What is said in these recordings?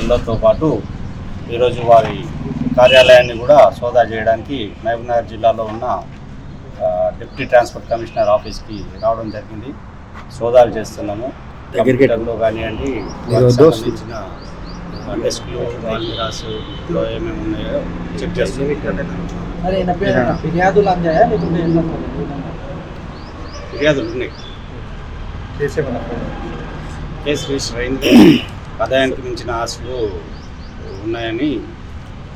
ఇళ్లతో పాటు ఈరోజు వారి కార్యాలయాన్ని కూడా సోదా చేయడానికి మహబూబ్నగర్ జిల్లాలో ఉన్న డిప్యూటీ ట్రాన్స్పోర్ట్ కమిషనర్ ఆఫీస్కి రావడం జరిగింది. సోదాలు చేస్తున్నాము. కంప్యూటర్లో కానివ్వండి, సంబంధించిన డెస్క్లు కెమెరాస్లో ఏమేమి ఉన్నాయో చెక్ చేస్తున్నాం. ఫిర్యాదులు ఉన్నాయి. కేసు రిజిస్టర్ అయింది. ఆదాయానికి మించిన ఆస్తులు ఉన్నాయని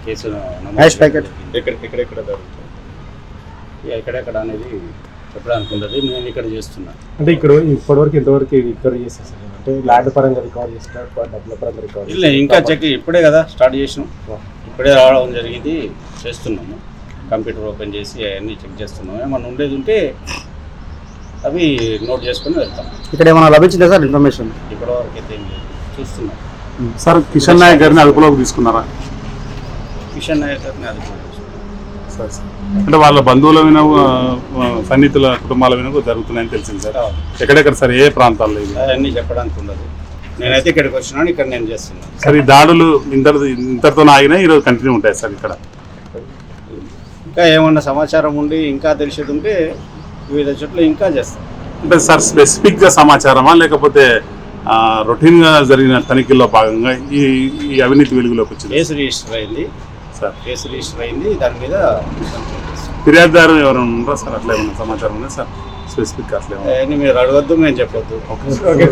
కేసు ఎక్కడెక్కడ అనేది చెప్పడానికి ఉండదు. నేను ఇక్కడ చేస్తున్నాను. అంటే ఇక్కడ ఇప్పటివరకు ఎంతవరకు రికవర్ చేసేసాను అంటే ల్యాండ్ పరంగా రికవర్ చేస్తున్నారు, డబ్బుల పరంగా రికవర్ లేదు. ఇంకా చెక్ ఇప్పుడే కదా స్టార్ట్ చేసినాం. ఇప్పుడే రావడం జరిగింది. చేస్తున్నాము. కంప్యూటర్ ఓపెన్ చేసి అవన్నీ చెక్ చేస్తున్నాము. ఏమన్నా ఉండేది ఉంటే అవి నోట్ చేసుకుని వెళ్తాం. ఇక్కడ ఏమైనా లభించిందా సార్ ఇన్ఫర్మేషన్? ఇప్పటివరకు అయితే ఏం లేదు. చూస్తున్నాం. సార్ కిషన్ నాయక్ గారిని అదుపులోకి తీసుకున్నారా? కిషన్ నాయక్ గారిని అదుపులోకి సార్ అంటే వాళ్ళ బంధువుల మీద సన్నిహితుల కుటుంబాల మీద జరుగుతున్నాయని తెలిసింది సార్. ఎక్కడెక్కడ సార్, ఏ ప్రాంతాల్లో? అవన్నీ చెప్పడానికి ఉండదు. నేనైతే ఇక్కడికి వచ్చినాను. ఇక్కడ నేను చేస్తున్నాను. సార్ ఈ దాడులు ఇంతటితో ఆగినా ఈరోజు కంటిన్యూ ఉంటాయి సార్ ఇక్కడ? ఇంకా ఏమన్నా సమాచారం ఉండి ఇంకా తెలిసేది ఉంటే వివిధ చోట్ల ఇంకా చేస్తాం. అంటే సార్ స్పెసిఫిక్గా సమాచారమా లేకపోతే రొటీన్గా జరిగిన తనిఖీల్లో భాగంగా ఈ అవినీతి వెలుగులోకి వచ్చింది? కేసు రిజిస్టర్ అయింది సార్. కేసు రిజిస్టర్ అయింది. దాని మీద ఫిర్యాదుదారు ఎవరైనా ఉన్నారా సార్? అట్లా ఏమన్నా సమాచారం ఉందా సార్ స్పెసిఫిక్? అట్లా మీరు అడగద్దు, మేము చెప్పొద్దు. ఓకే.